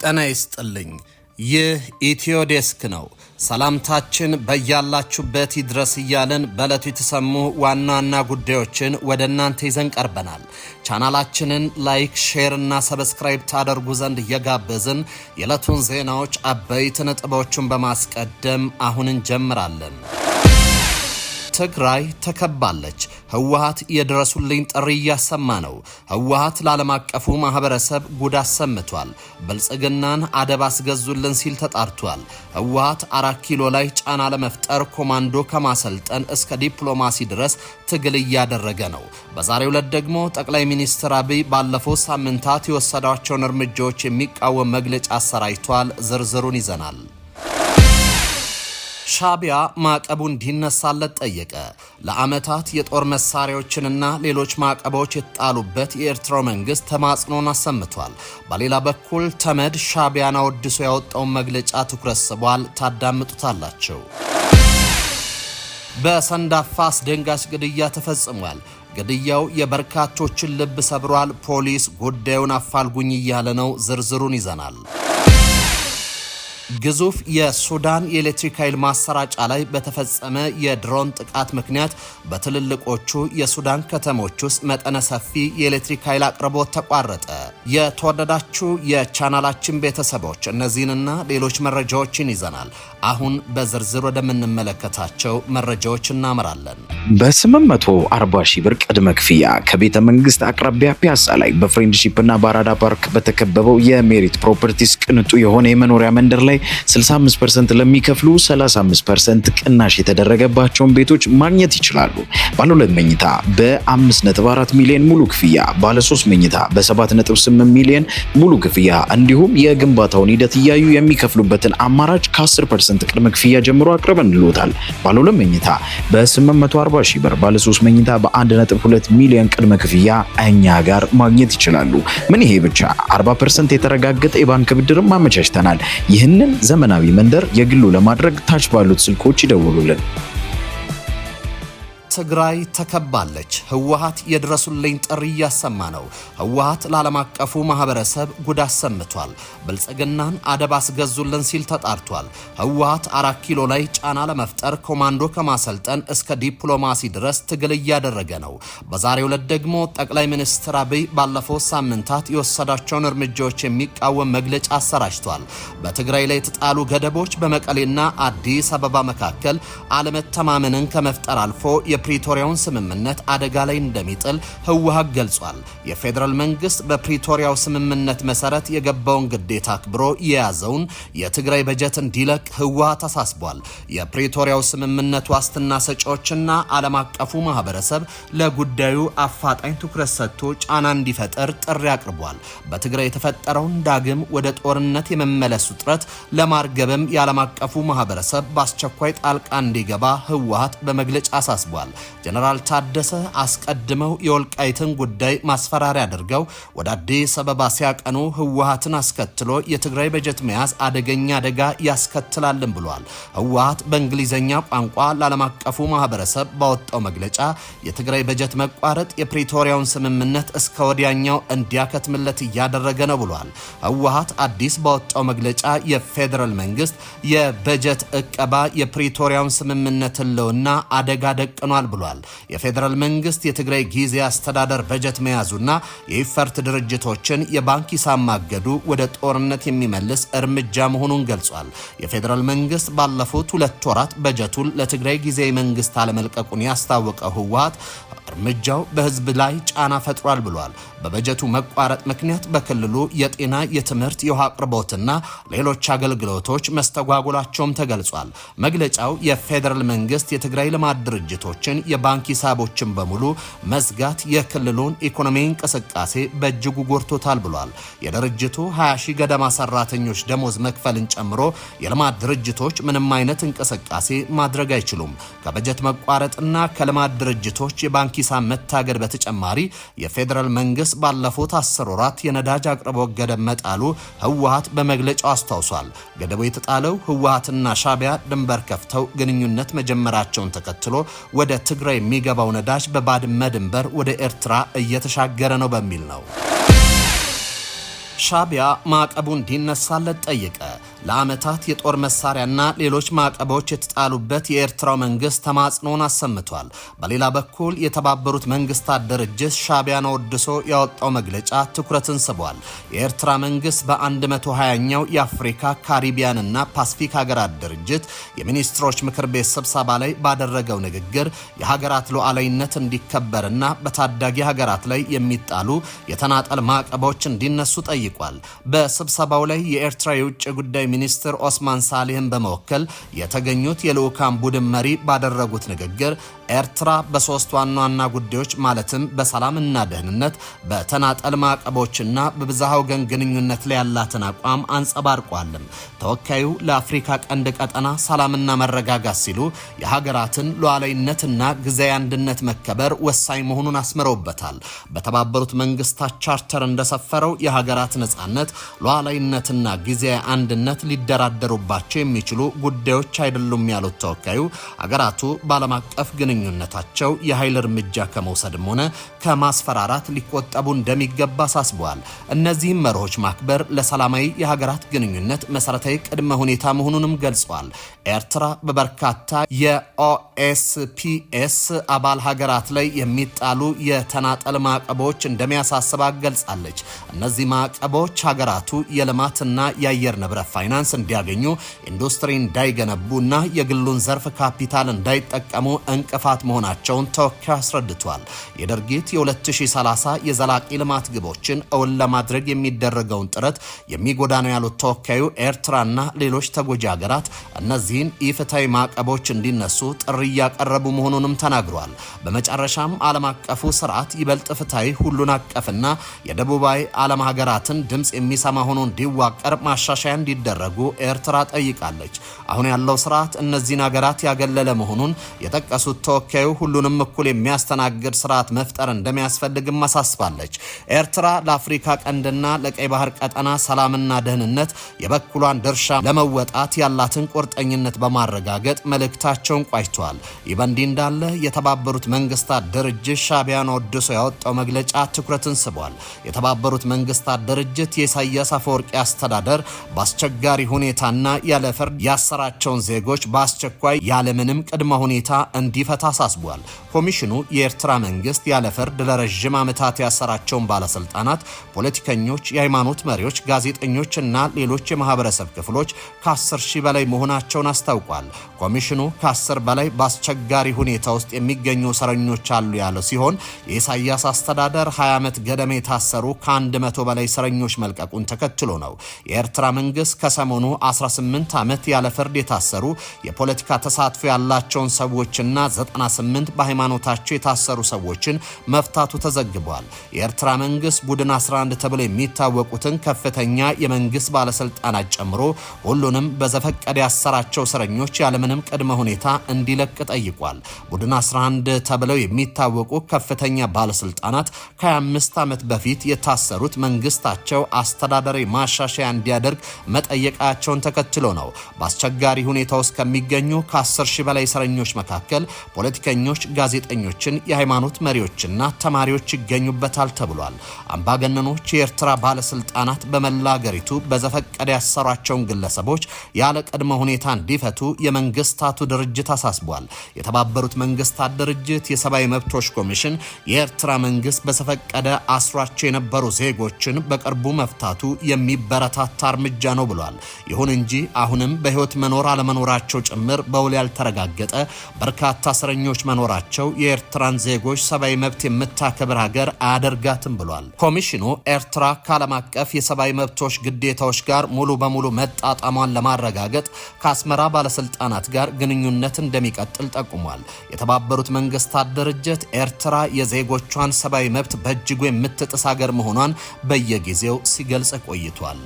ጤና ይስጥልኝ። ይህ ኢትዮ ዴስክ ነው። ሰላምታችን በያላችሁበት ይድረስ እያልን በዕለቱ የተሰሙ ዋና ዋና ጉዳዮችን ወደ እናንተ ይዘን ቀርበናል። ቻናላችንን ላይክ፣ ሼር እና ሰብስክራይብ ታደርጉ ዘንድ እየጋበዝን የዕለቱን ዜናዎች አበይት ነጥቦችን በማስቀደም አሁን እንጀምራለን። ትግራይ ተከባለች። ህወሓት የድረሱልኝ ጥሪ እያሰማ ነው። ህወሓት ለዓለም አቀፉ ማህበረሰብ ጉድ አሰምቷል። ብልጽግናን አደብ አስገዙልን ሲል ተጣርቷል። ህወሓት 4 ኪሎ ላይ ጫና ለመፍጠር ኮማንዶ ከማሰልጠን እስከ ዲፕሎማሲ ድረስ ትግል እያደረገ ነው። በዛሬው ዕለት ደግሞ ጠቅላይ ሚኒስትር አብይ ባለፉት ሳምንታት የወሰዷቸውን እርምጃዎች የሚቃወም መግለጫ አሰራጭቷል። ዝርዝሩን ይዘናል። ሻቢያ ማዕቀቡ እንዲነሳለት ጠየቀ። ለዓመታት የጦር መሳሪያዎችንና ሌሎች ማዕቀቦች የተጣሉበት የኤርትራ መንግስት ተማጽኖን አሰምቷል። በሌላ በኩል ተመድ ሻቢያን አወድሶ ያወጣውን መግለጫ ትኩረት ስቧል። ታዳምጡታላችሁ። በሰንዳፋ አስደንጋጭ ግድያ ተፈጽሟል። ግድያው የበርካቶችን ልብ ሰብሯል። ፖሊስ ጉዳዩን አፋልጉኝ እያለ ነው። ዝርዝሩን ይዘናል። ግዙፍ የሱዳን የኤሌክትሪክ ኃይል ማሰራጫ ላይ በተፈጸመ የድሮን ጥቃት ምክንያት በትልልቆቹ የሱዳን ከተሞች ውስጥ መጠነ ሰፊ የኤሌክትሪክ ኃይል አቅርቦት ተቋረጠ። የተወደዳችሁ የቻናላችን ቤተሰቦች እነዚህንና ሌሎች መረጃዎችን ይዘናል። አሁን በዝርዝር ወደምንመለከታቸው መረጃዎች እናመራለን። በ840 ሺህ ብር ቅድመ ክፍያ ከቤተ መንግስት አቅራቢያ ፒያሳ ላይ በፍሬንድሺፕ እና በአራዳ ፓርክ በተከበበው የሜሪት ፕሮፐርቲስ ቅንጡ የሆነ የመኖሪያ መንደር ላይ 65% ለሚከፍሉ 35% ቅናሽ የተደረገባቸውን ቤቶች ማግኘት ይችላሉ። ባለ 2 መኝታ በ5.4 ሚሊዮን ሙሉ ክፍያ፣ ባለ 3 መኝታ በ7.8 ሚሊዮን ሙሉ ክፍያ እንዲሁም የግንባታውን ሂደት እያዩ የሚከፍሉበትን አማራጭ ከ10% ቅድመ ክፍያ ጀምሮ አቅርበንልዎታል። ባለ 2 መኝታ በ840 ሺህ ብር፣ ባለ 3 መኝታ በ1.2 ሚሊዮን ቅድመ ክፍያ እኛ ጋር ማግኘት ይችላሉ። ምን ይሄ ብቻ 40% የተረጋገጠ የባንክ ብድርም አመቻችተናል። ይህንን ዘመናዊ መንደር የግሉ ለማድረግ ታች ባሉት ስልኮች ይደውሉልን። ትግራይ ተከባለች። ህወሓት የድረሱልኝ ጥሪ እያሰማ ነው። ህወሓት ለዓለም አቀፉ ማህበረሰብ ጉድ አሰምቷል። ብልጽግናን አደብ አስገዙልን ሲል ተጣርቷል። ህወሓት 4 ኪሎ ላይ ጫና ለመፍጠር ኮማንዶ ከማሰልጠን እስከ ዲፕሎማሲ ድረስ ትግል እያደረገ ነው። በዛሬው ዕለት ደግሞ ጠቅላይ ሚኒስትር አብይ ባለፈው ሳምንታት የወሰዷቸውን እርምጃዎች የሚቃወም መግለጫ አሰራጭቷል። በትግራይ ላይ የተጣሉ ገደቦች በመቀሌና አዲስ አበባ መካከል አለመተማመንን ከመፍጠር አልፎ የፕሪቶሪያውን ስምምነት አደጋ ላይ እንደሚጥል ህወሓት ገልጿል። የፌደራል መንግስት በፕሪቶሪያው ስምምነት መሰረት የገባውን ግዴታ አክብሮ የያዘውን የትግራይ በጀት እንዲለቅ ህወሓት አሳስቧል። የፕሪቶሪያው ስምምነት ዋስትና ሰጪዎችና ዓለም አቀፉ ማህበረሰብ ለጉዳዩ አፋጣኝ ትኩረት ሰጥቶ ጫና እንዲፈጠር ጥሪ አቅርቧል። በትግራይ የተፈጠረውን ዳግም ወደ ጦርነት የመመለስ ውጥረት ለማርገብም የዓለም አቀፉ ማህበረሰብ በአስቸኳይ ጣልቃ እንዲገባ ህወሓት በመግለጫ አሳስቧል። ጀነራል ታደሰ አስቀድመው የወልቃይትን ጉዳይ ማስፈራሪያ አድርገው ወደ አዲስ አበባ ሲያቀኑ ህወሓትን አስከትሎ የትግራይ በጀት መያዝ አደገኛ አደጋ ያስከትላልን ብሏል። ህወሓት በእንግሊዘኛ ቋንቋ ለዓለም አቀፉ ማህበረሰብ ባወጣው መግለጫ የትግራይ በጀት መቋረጥ የፕሪቶሪያውን ስምምነት እስከ ወዲያኛው እንዲያከትምለት እያደረገ ነው ብሏል። ህወሓት አዲስ ባወጣው መግለጫ የፌደራል መንግስት የበጀት እቀባ የፕሪቶሪያውን ስምምነት ህልውና አደጋ ደቅኗል ብሏል። የፌደራል መንግስት የትግራይ ጊዜ አስተዳደር በጀት መያዙና የኢፈርት ድርጅቶችን የባንክ ሂሳብ ማገዱ ወደ ጦርነት የሚመልስ እርምጃ መሆኑን ገልጿል። የፌደራል መንግስት ባለፉት 2 ወራት በጀቱን ለትግራይ ጊዜያዊ መንግስት አለመልቀቁን ያስታወቀው ህወሓት እርምጃው በህዝብ ላይ ጫና ፈጥሯል ብሏል። በበጀቱ መቋረጥ ምክንያት በክልሉ የጤና፣ የትምህርት፣ የውሃ አቅርቦትና ሌሎች አገልግሎቶች መስተጓጎላቸውም ተገልጿል። መግለጫው የፌደራል መንግስት የትግራይ ልማት ድርጅቶችን የባንክ ሂሳቦችን በሙሉ መዝጋት የክልሉን ኢኮኖሚ እንቅስቃሴ በእጅጉ ጎድቶታል ብሏል። የድርጅቱ 20 ሺህ ገደማ ሰራተኞች ደሞዝ መክፈልን ጨምሮ የልማት ድርጅቶች ምንም አይነት እንቅስቃሴ ማድረግ አይችሉም። ከበጀት መቋረጥና ከልማት ድርጅቶች የባንክ ሂሳብ መታገድ በተጨማሪ የፌደራል መንግስት ባለፉት 10 ወራት የነዳጅ አቅርቦት ገደብ መጣሉ ህወሓት በመግለጫው አስታውሷል። ገደቡ የተጣለው ህወሓትና ሻቢያ ድንበር ከፍተው ግንኙነት መጀመራቸውን ተከትሎ ወደ ትግራይ የሚገባው ነዳጅ በባድመ ድንበር ወደ ኤርትራ እየተሻገረ ነው በሚል ነው። ሻቢያ ማዕቀቡ እንዲነሳለት ጠየቀ። ለዓመታት የጦር መሳሪያና ሌሎች ማዕቀቦች የተጣሉበት የኤርትራው መንግስት ተማጽኖን አሰምቷል። በሌላ በኩል የተባበሩት መንግስታት ድርጅት ሻቢያን ወድሶ ያወጣው መግለጫ ትኩረትን ስቧል። የኤርትራ መንግስት በ120ኛው የአፍሪካ ካሪቢያንና ፓሲፊክ ሀገራት ድርጅት የሚኒስትሮች ምክር ቤት ስብሰባ ላይ ባደረገው ንግግር የሀገራት ሉዓላዊነት እንዲከበርና በታዳጊ ሀገራት ላይ የሚጣሉ የተናጠል ማዕቀቦች እንዲነሱ ጠይቋል። በስብሰባው ላይ የኤርትራ የውጭ ጉዳይ ሚኒስትር ኦስማን ሳሊህን በመወከል የተገኙት የልዑካን ቡድን መሪ ባደረጉት ንግግር ኤርትራ በሶስት ዋና ዋና ጉዳዮች ማለትም በሰላምና ደህንነት፣ በተናጠል ማዕቀቦችና በብዝሃ ወገን ግንኙነት ላይ ያላትን አቋም አንጸባርቋልም። ተወካዩ ለአፍሪካ ቀንድ ቀጠና ሰላምና መረጋጋት ሲሉ የሀገራትን ሉዓላዊነትና ጊዜያዊ አንድነት መከበር ወሳኝ መሆኑን አስምረውበታል። በተባበሩት መንግስታት ቻርተር እንደሰፈረው የሀገራት ነጻነት፣ ሉዓላዊነትና ጊዜያዊ አንድነት ሊደራደሩባቸው የሚችሉ ጉዳዮች አይደሉም ያሉት ተወካዩ ሀገራቱ በዓለም አቀፍ ግንኙነታቸው የኃይል እርምጃ ከመውሰድም ሆነ ከማስፈራራት ሊቆጠቡ እንደሚገባ አሳስበዋል። እነዚህም መርሆች ማክበር ለሰላማዊ የሀገራት ግንኙነት መሰረታዊ ቅድመ ሁኔታ መሆኑንም ገልጸዋል። ኤርትራ በበርካታ የኦኤስፒኤስ አባል ሀገራት ላይ የሚጣሉ የተናጠል ማዕቀቦች እንደሚያሳስባት ገልጻለች። እነዚህ ማዕቀቦች ሀገራቱ የልማትና የአየር ንብረት ፋይናንስ እንዲያገኙ፣ ኢንዱስትሪ እንዳይገነቡና የግሉን ዘርፍ ካፒታል እንዳይጠቀሙ እንቅፋት መሆናቸውን ተወካዩ አስረድቷል። የድርጊት የ2030 የዘላቂ ልማት ግቦችን እውን ለማድረግ የሚደረገውን ጥረት የሚጎዳ ነው ያሉት ተወካዩ ኤርትራና ሌሎች ተጎጂ ሀገራት እነዚህን ኢፍትሐዊ ማዕቀቦች እንዲነሱ ጥሪ እያቀረቡ መሆኑንም ተናግሯል። በመጨረሻም ዓለም አቀፉ ስርዓት ይበልጥ ፍትሐዊ፣ ሁሉን አቀፍና የደቡባዊ ዓለም ሀገራትን ድምፅ የሚሰማ ሆኖ እንዲዋቀር ማሻሻያ እንዲደረጉ ኤርትራ ጠይቃለች። አሁን ያለው ስርዓት እነዚህን ሀገራት ያገለለ መሆኑን የጠቀሱት ተወካዩ ሁሉንም እኩል የሚያስተናግድ ስርዓት መፍጠር እንደሚያስፈልግም አሳስባለች። ኤርትራ ለአፍሪካ ቀንድና ለቀይ ባህር ቀጠና ሰላምና ደህንነት የበኩሏን ድርሻ ለመወጣት ያላትን ቁርጠኝነት በማረጋገጥ መልእክታቸውን ቋጭተዋል። ይህ በእንዲህ እንዳለ የተባበሩት መንግስታት ድርጅት ሻቢያን ወድሶ ያወጣው መግለጫ ትኩረትን ስቧል። የተባበሩት መንግስታት ድርጅት የኢሳያስ አፈወርቂ አስተዳደር በአስቸጋሪ ሁኔታና ያለ ፍርድ ያሰራቸውን ዜጎች በአስቸኳይ ያለምንም ቅድመ ሁኔታ እንዲፈታ አሳስቧል። ኮሚሽኑ የኤርትራ መንግስት ያለ ፍርድ ለረጅም ዓመታት ያሰራቸውን ባለስልጣናት፣ ፖለቲከኞች፣ የሃይማኖት መሪዎች፣ ጋዜጠኞች እና ሌሎች የማህበረሰብ ክፍሎች ከ10 ሺህ በላይ መሆናቸውን አስታውቋል። ኮሚሽኑ ከ10 በላይ በአስቸጋሪ ሁኔታ ውስጥ የሚገኙ እስረኞች አሉ ያለ ሲሆን የኢሳያስ አስተዳደር 20 ዓመት ገደማ የታሰሩ ከ100 በላይ እስረኞች መልቀቁን ተከትሎ ነው። የኤርትራ መንግስት ከሰሞኑ 18 ዓመት ያለ ፍርድ የታሰሩ የፖለቲካ ተሳትፎ ያላቸውን ሰዎችና 98 በሃይማኖታቸው የታሰሩ ሰዎችን መፍታቱ ተዘግቧል። የኤርትራ መንግስት ቡድን 11 ተብሎ የሚታወቁትን ከፍተኛ የመንግስት ባለስልጣናት ጨምሮ ሁሉንም በዘፈቀደ ያሰራቸው እስረኞች ያለምንም ቅድመ ሁኔታ እንዲለቅ ጠይቋል። ቡድን 11 ተብለው የሚታወቁ ከፍተኛ ባለስልጣናት ከ25 ዓመት በፊት የታሰሩት መንግስታቸው አስተዳደራዊ ማሻሻያ እንዲያደርግ መጠየቃቸውን ተከትሎ ነው። በአስቸጋሪ ሁኔታ ውስጥ ከሚገኙ ከ10 ሺህ በላይ እስረኞች መካከል ፖለቲከኞች፣ ጋዜጠኞችን፣ የሃይማኖት መሪዎችና ተማሪዎች ይገኙበታል ተብሏል። አምባገነኖች የኤርትራ ባለስልጣናት በመላ ሀገሪቱ በዘፈቀደ ያሰሯቸውን ግለሰቦች ያለ ቅድመ ሁኔታ እንዲፈቱ የመንግስታቱ ድርጅት አሳስቧል። የተባበሩት መንግስታት ድርጅት የሰብአዊ መብቶች ኮሚሽን የኤርትራ መንግስት በዘፈቀደ አስሯቸው የነበሩ ዜጎችን በቅርቡ መፍታቱ የሚበረታታ እርምጃ ነው ብሏል። ይሁን እንጂ አሁንም በህይወት መኖር አለመኖራቸው ጭምር በውል ያልተረጋገጠ በርካታ እስረኞች መኖራቸው የኤርትራን ዜጎች ሰብአዊ መብት የምታከብር ሀገር አያደርጋትም ብሏል። ኮሚሽኑ ኤርትራ ከዓለም አቀፍ የሰብአዊ መብቶች ግዴታዎች ጋር ሙሉ በሙሉ መጣጣሟን ለማረጋገጥ ከአስመራ ባለስልጣናት ጋር ግንኙነት እንደሚቀጥል ጠቁሟል። የተባበሩት መንግስታት ድርጅት ኤርትራ የዜጎቿን ሰብአዊ መብት በእጅጉ የምትጥስ ሀገር መሆኗን በየጊዜው ሲገልጽ ቆይቷል።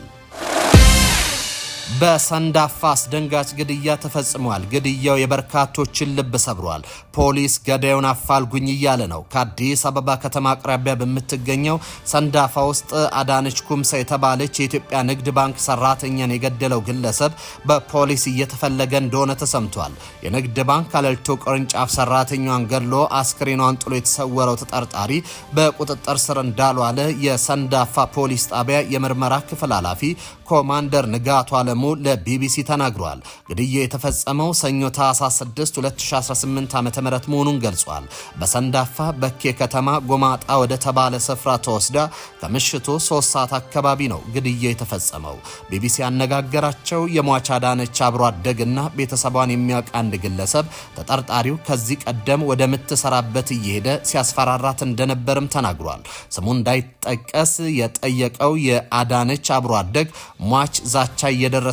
በሰንዳፋ አስደንጋጭ ግድያ ተፈጽሟል። ግድያው የበርካቶችን ልብ ሰብሯል። ፖሊስ ገዳዩን አፋልጉኝ እያለ ነው። ከአዲስ አበባ ከተማ አቅራቢያ በምትገኘው ሰንዳፋ ውስጥ አዳነች ኩምሳ የተባለች የኢትዮጵያ ንግድ ባንክ ሰራተኛን የገደለው ግለሰብ በፖሊስ እየተፈለገ እንደሆነ ተሰምቷል። የንግድ ባንክ አለልቶ ቅርንጫፍ ሰራተኛዋን ገድሎ አስክሬኗን ጥሎ የተሰወረው ተጠርጣሪ በቁጥጥር ስር እንዳልዋለ የሰንዳፋ ፖሊስ ጣቢያ የምርመራ ክፍል ኃላፊ ኮማንደር ንጋቱ አለሙ ለቢቢሲ ተናግሯል። ግድያው የተፈጸመው ሰኞ ታህሳስ 6 2018 ዓ.ም መሆኑን ገልጿል። በሰንዳፋ በኬ ከተማ ጎማጣ ወደ ተባለ ስፍራ ተወስዳ ከምሽቱ 3 ሰዓት አካባቢ ነው ግድያው የተፈጸመው። ቢቢሲ ያነጋገራቸው የሟች አዳነች አብሮ አደግና ቤተሰቧን የሚያውቅ አንድ ግለሰብ ተጠርጣሪው ከዚህ ቀደም ወደ ምትሰራበት እየሄደ ሲያስፈራራት እንደነበርም ተናግሯል። ስሙ እንዳይጠቀስ የጠየቀው የአዳነች አብሮ አደግ ሟች ዛቻ እየደረሰበት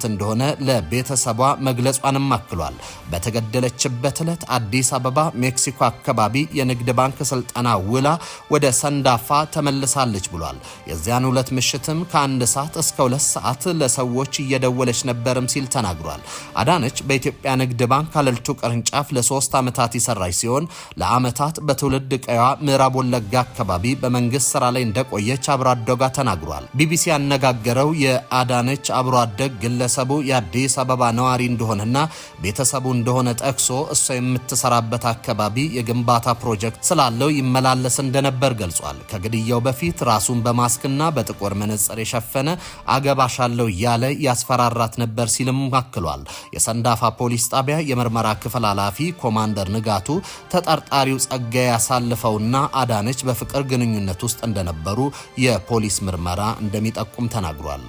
እንደሆነ ለቤተሰቧ መግለጿንም አክሏል። በተገደለችበት ዕለት አዲስ አበባ ሜክሲኮ አካባቢ የንግድ ባንክ ስልጠና ውላ ወደ ሰንዳፋ ተመልሳለች ብሏል። የዚያን ሁለት ምሽትም ከ1 ሰዓት እስከ 2 ሰዓት ለሰዎች እየደወለች ነበርም ሲል ተናግሯል። አዳነች በኢትዮጵያ ንግድ ባንክ አለልቱ ቅርንጫፍ ለ3 ዓመታት የሰራች ሲሆን ለዓመታት በትውልድ ቀይዋ ምዕራብ ወለጋ አካባቢ በመንግስት ስራ ላይ እንደቆየች አብሮ አደጋ ተናግሯል። ቢቢሲ ያነጋገረው የአዳነች አብሮ አደግ ግለሰቡ የአዲስ አበባ ነዋሪ እንደሆነና ቤተሰቡ እንደሆነ ጠቅሶ እሷ የምትሰራበት አካባቢ የግንባታ ፕሮጀክት ስላለው ይመላለስ እንደነበር ገልጿል። ከግድያው በፊት ራሱን በማስክና በጥቁር መነጽር የሸፈነ አገባሻለው እያለ ያስፈራራት ነበር ሲልም አክሏል። የሰንዳፋ ፖሊስ ጣቢያ የምርመራ ክፍል ኃላፊ ኮማንደር ንጋቱ ተጠርጣሪው ጸጋዬ ያሳልፈውና አዳነች በፍቅር ግንኙነት ውስጥ እንደነበሩ የፖሊስ ምርመራ እንደሚጠቁም ተናግሯል።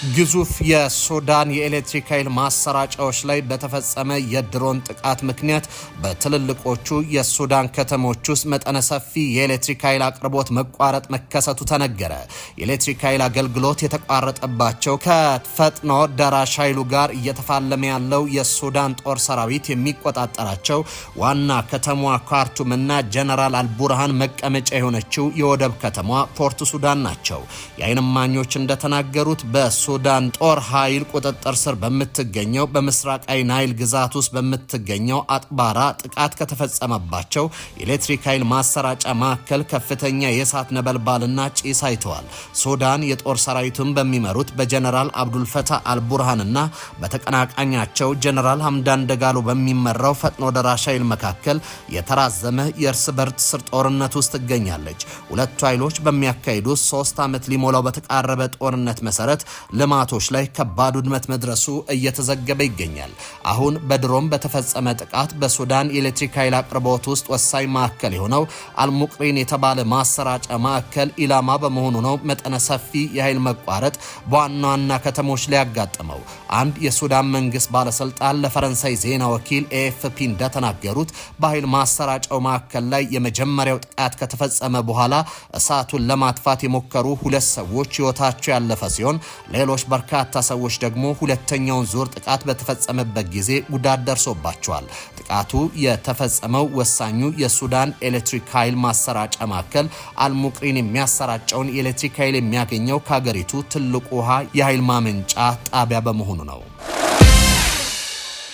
ግዙፍ የሱዳን የኤሌክትሪክ ኃይል ማሰራጫዎች ላይ በተፈጸመ የድሮን ጥቃት ምክንያት በትልልቆቹ የሱዳን ከተሞች ውስጥ መጠነ ሰፊ የኤሌክትሪክ ኃይል አቅርቦት መቋረጥ መከሰቱ ተነገረ። የኤሌክትሪክ ኃይል አገልግሎት የተቋረጠባቸው ከፈጥኖ ደራሽ ኃይሉ ጋር እየተፋለመ ያለው የሱዳን ጦር ሰራዊት የሚቆጣጠራቸው ዋና ከተማዋ ካርቱም እና ጀነራል አልቡርሃን መቀመጫ የሆነችው የወደብ ከተማዋ ፖርት ሱዳን ናቸው። የዓይን እማኞች እንደተናገሩት ሱዳን ጦር ኃይል ቁጥጥር ስር በምትገኘው በምስራቃዊ ናይል ግዛት ውስጥ በምትገኘው አጥባራ ጥቃት ከተፈጸመባቸው የኤሌክትሪክ ኃይል ማሰራጫ ማዕከል ከፍተኛ የእሳት ነበልባልና ጭስ አይተዋል። ሱዳን የጦር ሰራዊቱን በሚመሩት በጀነራል አብዱልፈታህ አልቡርሃንና በተቀናቃኛቸው ጀነራል ሐምዳን ደጋሎ በሚመራው ፈጥኖ ደራሽ ኃይል መካከል የተራዘመ የእርስ በርስ ጦርነት ውስጥ ትገኛለች። ሁለቱ ኃይሎች በሚያካሂዱት 3 ዓመት ሊሞላው በተቃረበ ጦርነት መሰረት ልማቶች ላይ ከባድ ውድመት መድረሱ እየተዘገበ ይገኛል። አሁን በድሮም በተፈጸመ ጥቃት በሱዳን የኤሌክትሪክ ኃይል አቅርቦት ውስጥ ወሳኝ ማዕከል የሆነው አልሙቅሪን የተባለ ማሰራጫ ማዕከል ኢላማ በመሆኑ ነው መጠነ ሰፊ የኃይል መቋረጥ በዋና ዋና ከተሞች ላይ ያጋጠመው። አንድ የሱዳን መንግስት ባለስልጣን ለፈረንሳይ ዜና ወኪል ኤኤፍፒ እንደተናገሩት በኃይል ማሰራጫው ማዕከል ላይ የመጀመሪያው ጥቃት ከተፈጸመ በኋላ እሳቱን ለማጥፋት የሞከሩ 2 ሰዎች ህይወታቸው ያለፈ ሲሆን ሌሎች በርካታ ሰዎች ደግሞ ሁለተኛውን ዙር ጥቃት በተፈጸመበት ጊዜ ጉዳት ደርሶባቸዋል። ጥቃቱ የተፈጸመው ወሳኙ የሱዳን ኤሌክትሪክ ኃይል ማሰራጫ ማዕከል አልሙቅሪን የሚያሰራጨውን የኤሌክትሪክ ኃይል የሚያገኘው ከሀገሪቱ ትልቁ ውሃ የኃይል ማመንጫ ጣቢያ በመሆኑ ነው።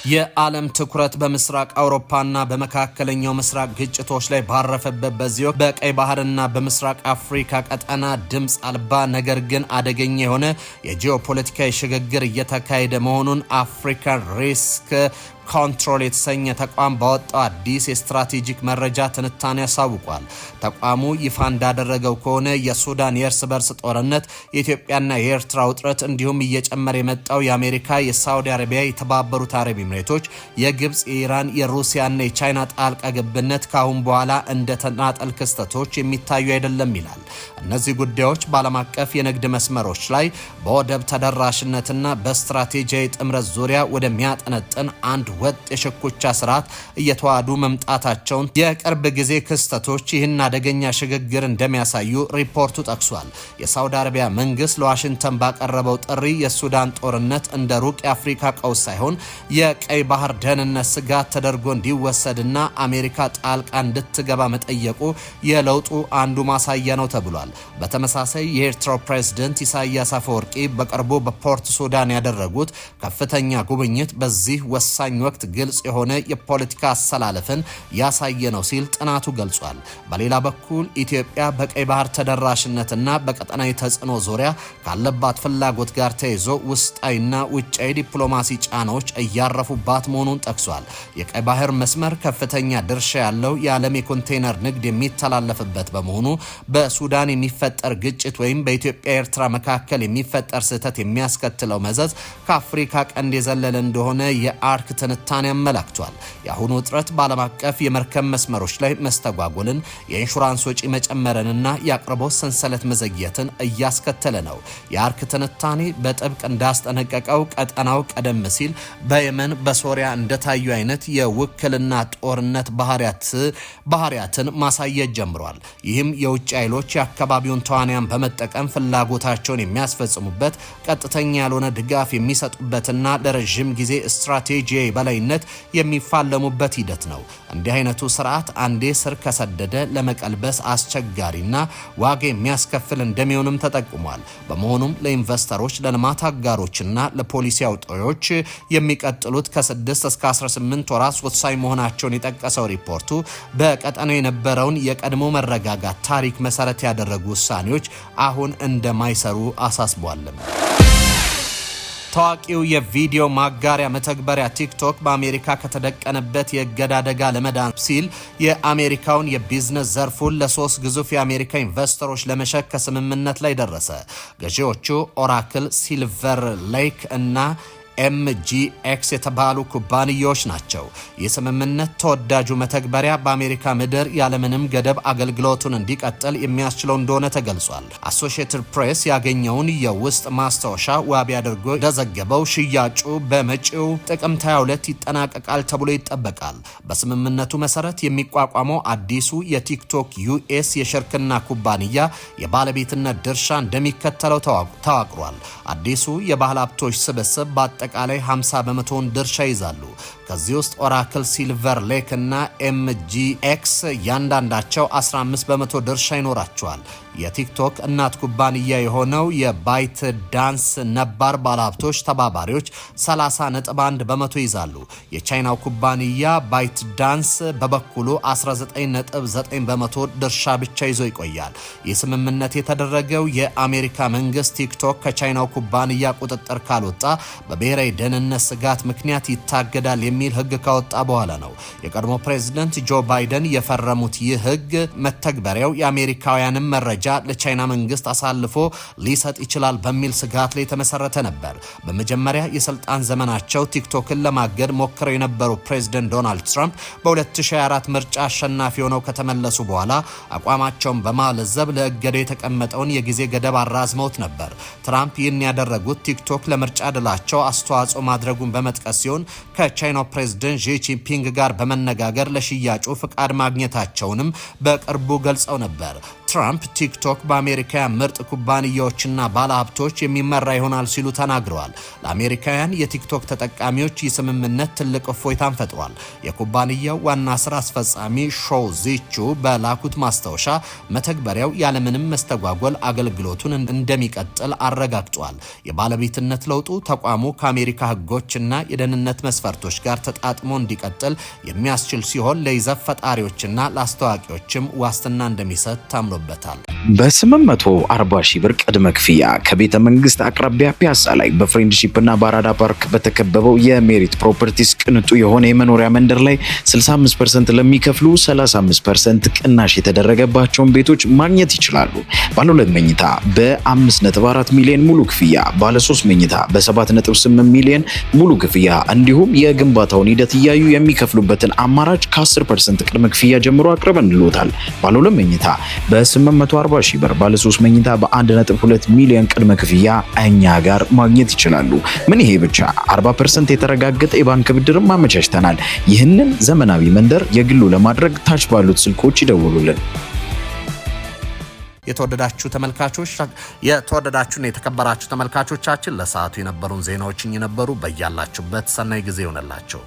የዓለም ትኩረት በምስራቅ አውሮፓና በመካከለኛው ምስራቅ ግጭቶች ላይ ባረፈበት በዚህ ወቅት በቀይ ባህርና በምስራቅ አፍሪካ ቀጠና ድምፅ አልባ ነገር ግን አደገኛ የሆነ የጂኦፖለቲካዊ ሽግግር እየተካሄደ መሆኑን አፍሪካን ሪስክ ኮንትሮል የተሰኘ ተቋም ባወጣው አዲስ የስትራቴጂክ መረጃ ትንታኔ ያሳውቋል። ተቋሙ ይፋ እንዳደረገው ከሆነ የሱዳን የእርስ በርስ ጦርነት፣ የኢትዮጵያና የኤርትራ ውጥረት እንዲሁም እየጨመረ የመጣው የአሜሪካ፣ የሳውዲ አረቢያ፣ የተባበሩት አረብ ኤሚሬቶች፣ የግብፅ፣ የኢራን፣ የሩሲያና የቻይና ጣልቃ ገብነት ካሁን በኋላ እንደ ተናጠል ክስተቶች የሚታዩ አይደለም ይላል። እነዚህ ጉዳዮች በዓለም አቀፍ የንግድ መስመሮች ላይ በወደብ ተደራሽነትና በስትራቴጂያዊ ጥምረት ዙሪያ ወደሚያጠነጥን አንድ ወጥ የሽኩቻ ስርዓት እየተዋዱ መምጣታቸውን የቅርብ ጊዜ ክስተቶች ይህን አደገኛ ሽግግር እንደሚያሳዩ ሪፖርቱ ጠቅሷል። የሳውዲ አረቢያ መንግስት ለዋሽንግተን ባቀረበው ጥሪ የሱዳን ጦርነት እንደ ሩቅ የአፍሪካ ቀውስ ሳይሆን የቀይ ባህር ደህንነት ስጋት ተደርጎ እንዲወሰድና አሜሪካ ጣልቃ እንድትገባ መጠየቁ የለውጡ አንዱ ማሳያ ነው ተብሏል። በተመሳሳይ የኤርትራው ፕሬዝዳንት ኢሳያስ አፈወርቂ በቅርቡ በፖርት ሱዳን ያደረጉት ከፍተኛ ጉብኝት በዚህ ወሳኝ ወቅት ግልጽ የሆነ የፖለቲካ አሰላለፍን ያሳየ ነው ሲል ጥናቱ ገልጿል። በሌላ በኩል ኢትዮጵያ በቀይ ባህር ተደራሽነትና በቀጠናዊ ተጽዕኖ ዙሪያ ካለባት ፍላጎት ጋር ተይዞ ውስጣዊና ውጫዊ ዲፕሎማሲ ጫናዎች እያረፉባት መሆኑን ጠቅሷል። የቀይ ባህር መስመር ከፍተኛ ድርሻ ያለው የዓለም የኮንቴነር ንግድ የሚተላለፍበት በመሆኑ በሱዳን የሚፈጠር ግጭት ወይም በኢትዮጵያ ኤርትራ መካከል የሚፈጠር ስህተት የሚያስከትለው መዘዝ ከአፍሪካ ቀንድ የዘለለ እንደሆነ የአርክ ትንታኔ አመላክቷል። የአሁኑ ውጥረት በዓለም አቀፍ የመርከብ መስመሮች ላይ መስተጓጎልን፣ የኢንሹራንስ ወጪ መጨመርንና የአቅርቦት ሰንሰለት መዘግየትን እያስከተለ ነው። የአርክ ትንታኔ በጥብቅ እንዳስጠነቀቀው ቀጠናው ቀደም ሲል በየመን በሶሪያ እንደታዩ አይነት የውክልና ጦርነት ባህሪያትን ማሳየት ጀምሯል። ይህም የውጭ ኃይሎች የአካባቢውን ተዋንያን በመጠቀም ፍላጎታቸውን የሚያስፈጽሙበት ቀጥተኛ ያልሆነ ድጋፍ የሚሰጡበትና ለረዥም ጊዜ ስትራቴጂያዊ በላይነት የሚፋለሙበት ሂደት ነው። እንዲህ አይነቱ ስርዓት አንዴ ስር ከሰደደ ለመቀልበስ አስቸጋሪና ዋጋ የሚያስከፍል እንደሚሆንም ተጠቁሟል። በመሆኑም ለኢንቨስተሮች፣ ለልማት አጋሮችና ለፖሊሲ አውጪዎች የሚቀጥሉት ከ6 እስከ 18 ወራት ወሳኝ መሆናቸውን የጠቀሰው ሪፖርቱ በቀጠናው የነበረውን የቀድሞ መረጋጋት ታሪክ መሰረት ያደረጉ ውሳኔዎች አሁን እንደማይሰሩ አሳስቧልም። ታዋቂው የቪዲዮ ማጋሪያ መተግበሪያ ቲክቶክ በአሜሪካ ከተደቀነበት የእገዳ አደጋ ለመዳን ሲል የአሜሪካውን የቢዝነስ ዘርፉን ለ3 ግዙፍ የአሜሪካ ኢንቨስተሮች ለመሸጥ ከስምምነት ላይ ደረሰ። ገዢዎቹ ኦራክል፣ ሲልቨር ሌክ እና MGX የተባሉ ኩባንያዎች ናቸው። የስምምነት ተወዳጁ መተግበሪያ በአሜሪካ ምድር ያለምንም ገደብ አገልግሎቱን እንዲቀጥል የሚያስችለው እንደሆነ ተገልጿል። አሶሺየትድ ፕሬስ ያገኘውን የውስጥ ማስታወሻ ዋቢ አድርጎ እንደዘገበው ሽያጩ በመጪው ጥቅምት 22 ይጠናቀቃል ተብሎ ይጠበቃል። በስምምነቱ መሰረት የሚቋቋመው አዲሱ የቲክቶክ ዩኤስ የሽርክና ኩባንያ የባለቤትነት ድርሻ እንደሚከተለው ተዋቅሯል። አዲሱ የባለ ሀብቶች ስብስብ አጠቃላይ 50 በመቶውን ድርሻ ይዛሉ። ከዚህ ውስጥ ኦራክል፣ ሲልቨር ሌክ እና MGX ያንዳንዳቸው 15 በመቶ ድርሻ ይኖራቸዋል። የቲክቶክ እናት ኩባንያ የሆነው የባይት ዳንስ ነባር ባለሀብቶች ተባባሪዎች 30.1 በመቶ ይዛሉ። የቻይናው ኩባንያ ባይት ዳንስ በበኩሉ 19.9 በመቶ ድርሻ ብቻ ይዞ ይቆያል። ይህ ስምምነት የተደረገው የአሜሪካ መንግስት ቲክቶክ ከቻይናው ኩባንያ ቁጥጥር ካልወጣ በብሔራዊ ደህንነት ስጋት ምክንያት ይታገዳል የሚል ህግ ካወጣ በኋላ ነው። የቀድሞ ፕሬዝዳንት ጆ ባይደን የፈረሙት ይህ ህግ መተግበሪያው የአሜሪካውያንን መረጃ ለቻይና መንግስት አሳልፎ ሊሰጥ ይችላል በሚል ስጋት ላይ የተመሰረተ ነበር። በመጀመሪያ የስልጣን ዘመናቸው ቲክቶክን ለማገድ ሞክረው የነበሩ ፕሬዝዳንት ዶናልድ ትራምፕ በ2024 ምርጫ አሸናፊ ሆነው ከተመለሱ በኋላ አቋማቸውን በማለዘብ ለእገዳው የተቀመጠውን የጊዜ ገደብ አራዝመውት ነበር። ትራምፕ ይህን ያደረጉት ቲክቶክ ለምርጫ ድላቸው አስተዋጽኦ ማድረጉን በመጥቀስ ሲሆን ከቻይናው ፕሬዝዳንት ዢ ጂንፒንግ ጋር በመነጋገር ለሽያጩ ፍቃድ ማግኘታቸውንም በቅርቡ ገልጸው ነበር። ትራምፕ ቲክቶክ በአሜሪካ ምርጥ ኩባንያዎችና ባለሀብቶች የሚመራ ይሆናል ሲሉ ተናግረዋል። ለአሜሪካውያን የቲክቶክ ተጠቃሚዎች ይህ ስምምነት ትልቅ እፎይታን ፈጥሯል። የኩባንያው ዋና ስራ አስፈጻሚ ሾው ዚቹ በላኩት ማስታወሻ መተግበሪያው ያለምንም መስተጓጎል አገልግሎቱን እንደሚቀጥል አረጋግጧል። የባለቤትነት ለውጡ ተቋሙ ከአሜሪካ ሕጎችና የደህንነት መስፈርቶች ጋር ተጣጥሞ እንዲቀጥል የሚያስችል ሲሆን ለይዘት ፈጣሪዎችና ለአስተዋቂዎችም ዋስትና እንደሚሰጥ ታምኖበታል። በ840 ሺህ ብር ቅድመ ክፍያ ከቤተ መንግስት አቅራቢያ ፒያሳ ላይ በፍሬንድሺፕ እና በአራዳ ፓርክ በተከበበው የሜሪት ፕሮፐርቲስ ቅንጡ የሆነ የመኖሪያ መንደር ላይ 65% ለሚከፍሉ 35% ቅናሽ የተደረገባቸውን ቤቶች ማግኘት ይችላሉ። ባለ 2 መኝታ በ5.4 ሚሊዮን ሙሉ ክፍያ፣ ባለ 3 መኝታ በ7.8 ሚሊዮን ሙሉ ክፍያ እንዲሁም የግንባታውን ሂደት እያዩ የሚከፍሉበትን አማራጭ ከ10% ቅድመ ክፍያ ጀምሮ አቅርበንልዎታል። ባለ 2 መኝታ በ840 ሺህ ብር ባለ 3 መኝታ በ1.2 ሚሊዮን ቅድመ ክፍያ እኛ ጋር ማግኘት ይችላሉ። ምን ይሄ ብቻ 40% የተረጋገጠ የባንክ ብድርም አመቻችተናል። ይህንን ዘመናዊ መንደር የግሉ ለማድረግ ታች ባሉት ስልኮች ይደውሉልን። የተወደዳችሁና የተከበራችሁ ተመልካቾቻችን ለሰዓቱ የነበሩን ዜናዎች ነበሩ። በያላችሁበት ሰናይ ጊዜ ይሆነላችሁ።